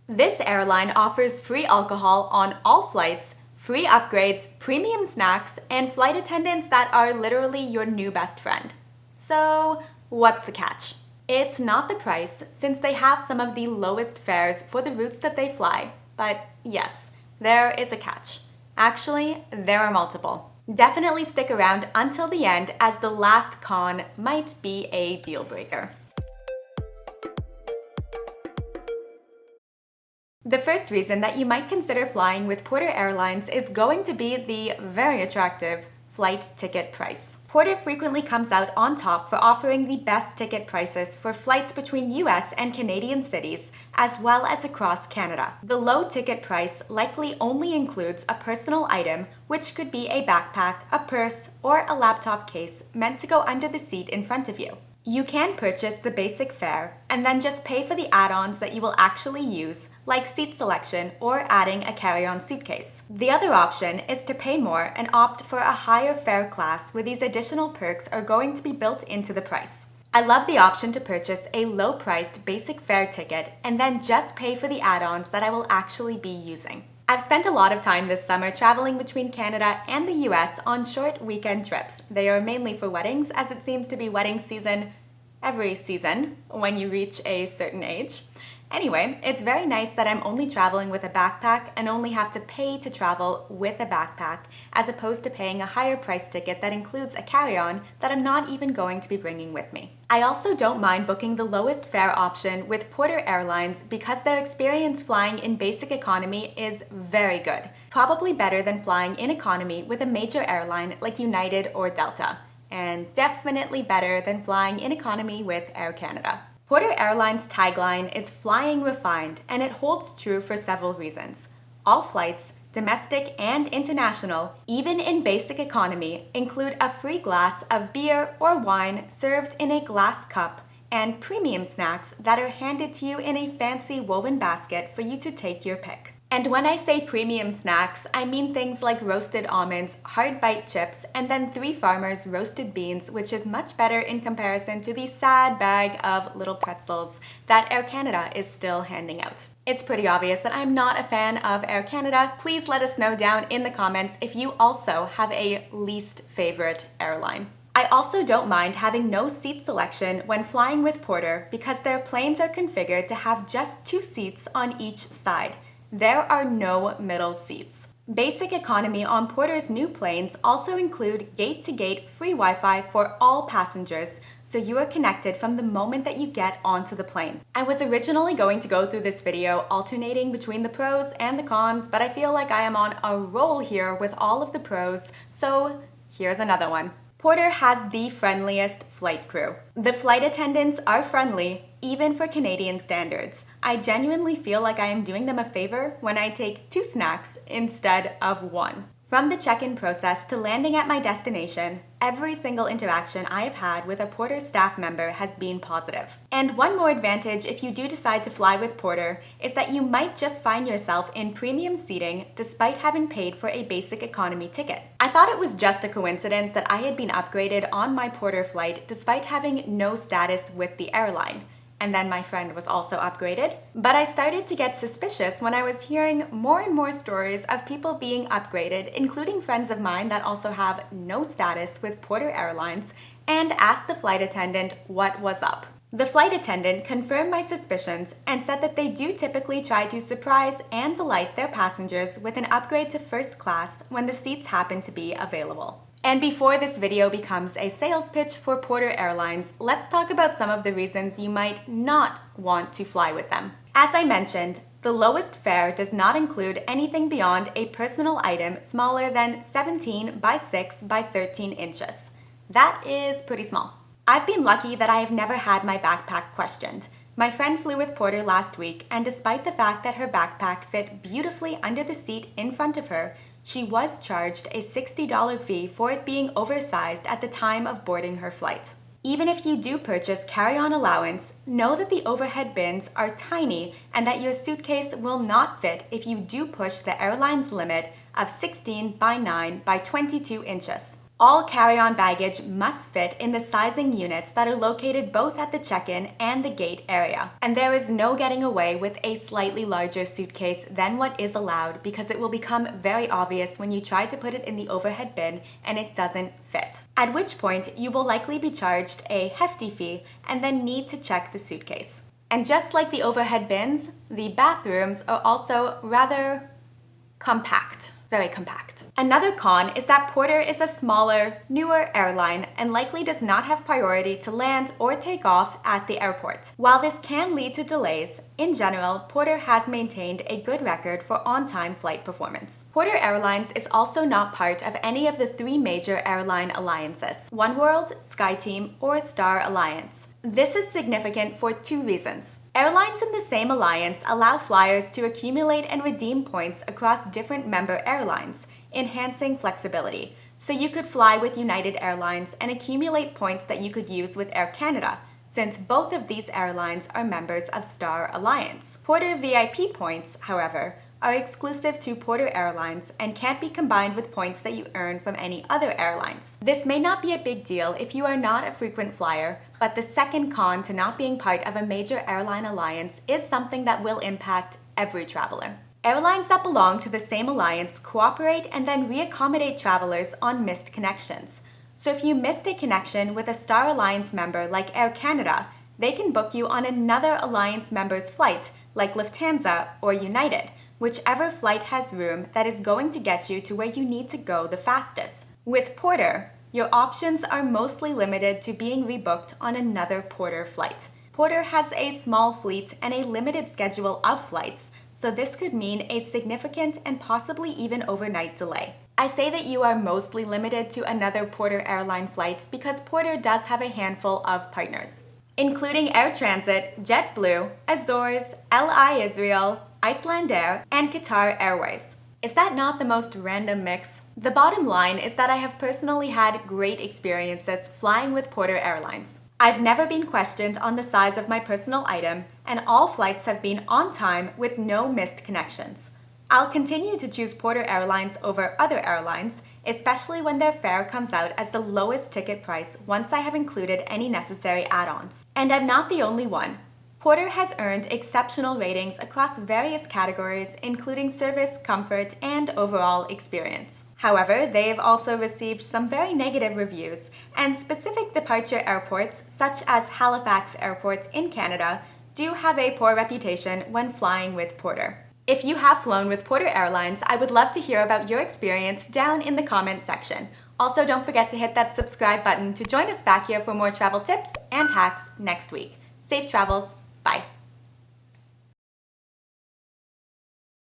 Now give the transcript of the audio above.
This airline offers free alcohol on all flights, free upgrades, premium snacks, and flight attendants that are literally your new best friend. So, what's the catch? It's not the price, since they have some of the lowest fares for the routes that they fly. But yes, there is a catch. Actually, there are multiple. Definitely stick around until the end, as the last con might be a deal breaker. The first reason that you might consider flying with Porter Airlines is going to be the very attractive flight ticket price. Porter frequently comes out on top for offering the best ticket prices for flights between US and Canadian cities, as well as across Canada. The low ticket price likely only includes a personal item, which could be a backpack, a purse, or a laptop case meant to go under the seat in front of you. You can purchase the basic fare and then just pay for the add-ons that you will actually use, like seat selection or adding a carry-on suitcase. The other option is to pay more and opt for a higher fare class where these additional perks are going to be built into the price. I love the option to purchase a low-priced basic fare ticket and then just pay for the add-ons that I will actually be using. I've spent a lot of time this summer traveling between Canada and the US on short weekend trips. They are mainly for weddings, as it seems to be wedding season every season when you reach a certain age. Anyway, it's very nice that I'm only traveling with a backpack and only have to pay to travel with a backpack, as opposed to paying a higher price ticket that includes a carry-on that I'm not even going to be bringing with me. I also don't mind booking the lowest fare option with Porter Airlines because their experience flying in basic economy is very good. Probably better than flying in economy with a major airline like United or Delta, and definitely better than flying in economy with Air Canada. Porter Airlines' tagline is "Flying Refined," and it holds true for several reasons. All flights, domestic and international, even in basic economy, include a free glass of beer or wine served in a glass cup and premium snacks that are handed to you in a fancy woven basket for you to take your pick. And when I say premium snacks, I mean things like roasted almonds, hard bite chips, and then 3 Farmers roasted beans, which is much better in comparison to the sad bag of little pretzels that Air Canada is still handing out. It's pretty obvious that I'm not a fan of Air Canada. Please let us know down in the comments if you also have a least favorite airline. I also don't mind having no seat selection when flying with Porter because their planes are configured to have just 2 seats on each side. There are no middle seats. Basic economy on Porter's new planes also include gate-to-gate free Wi-Fi for all passengers, so you are connected from the moment that you get onto the plane. I was originally going to go through this video alternating between the pros and the cons, but I feel like I am on a roll here with all of the pros, so here's another one. Porter has the friendliest flight crew. The flight attendants are friendly, even for Canadian standards. I genuinely feel like I am doing them a favor when I take 2 snacks instead of 1. From the check-in process to landing at my destination, every single interaction I have had with a Porter staff member has been positive. And one more advantage if you do decide to fly with Porter is that you might just find yourself in premium seating despite having paid for a basic economy ticket. I thought it was just a coincidence that I had been upgraded on my Porter flight despite having no status with the airline. And then my friend was also upgraded. But I started to get suspicious when I was hearing more and more stories of people being upgraded, including friends of mine that also have no status with Porter Airlines, and asked the flight attendant what was up. The flight attendant confirmed my suspicions and said that they do typically try to surprise and delight their passengers with an upgrade to first class when the seats happen to be available. And before this video becomes a sales pitch for Porter Airlines, let's talk about some of the reasons you might not want to fly with them. As I mentioned, the lowest fare does not include anything beyond a personal item smaller than 17 by 6 by 13 inches. That is pretty small. I've been lucky that I have never had my backpack questioned. My friend flew with Porter last week, and despite the fact that her backpack fit beautifully under the seat in front of her, she was charged a $60 fee for it being oversized at the time of boarding her flight. Even if you do purchase carry-on allowance, know that the overhead bins are tiny and that your suitcase will not fit if you do push the airline's limit of 16 by 9 by 22 inches. All carry-on baggage must fit in the sizing units that are located both at the check-in and the gate area. And there is no getting away with a slightly larger suitcase than what is allowed because it will become very obvious when you try to put it in the overhead bin and it doesn't fit. At which point, you will likely be charged a hefty fee and then need to check the suitcase. And just like the overhead bins, the bathrooms are also rather compact. Very compact. Another con is that Porter is a smaller, newer airline and likely does not have priority to land or take off at the airport. While this can lead to delays, in general, Porter has maintained a good record for on-time flight performance. Porter Airlines is also not part of any of the 3 major airline alliances: Oneworld, SkyTeam, or Star Alliance. This is significant for 2 reasons. Airlines in the same alliance allow flyers to accumulate and redeem points across different member airlines, enhancing flexibility. So you could fly with United Airlines and accumulate points that you could use with Air Canada, since both of these airlines are members of Star Alliance. PorterVIP points, however, are exclusive to Porter Airlines and can't be combined with points that you earn from any other airlines. This may not be a big deal if you are not a frequent flyer, but the second con to not being part of a major airline alliance is something that will impact every traveler. Airlines that belong to the same alliance cooperate and then reaccommodate travelers on missed connections. So if you missed a connection with a Star Alliance member like Air Canada, they can book you on another alliance member's flight like Lufthansa or United, whichever flight has room that is going to get you to where you need to go the fastest. With Porter, your options are mostly limited to being rebooked on another Porter flight. Porter has a small fleet and a limited schedule of flights, so this could mean a significant and possibly even overnight delay. I say that you are mostly limited to another Porter airline flight because Porter does have a handful of partners, including Air Transit, JetBlue, Azores, LI Israel, Icelandair, and Qatar Airways. Is that not the most random mix? The bottom line is that I have personally had great experiences flying with Porter Airlines. I've never been questioned on the size of my personal item, and all flights have been on time with no missed connections. I'll continue to choose Porter Airlines over other airlines, especially when their fare comes out as the lowest ticket price once I have included any necessary add-ons. And I'm not the only one. Porter has earned exceptional ratings across various categories, including service, comfort, and overall experience. However, they've also received some very negative reviews, and specific departure airports, such as Halifax Airport in Canada, do have a poor reputation when flying with Porter. If you have flown with Porter Airlines, I would love to hear about your experience down in the comments section. Also, don't forget to hit that subscribe button to join us back here for more travel tips and hacks next week. Safe travels! Bye.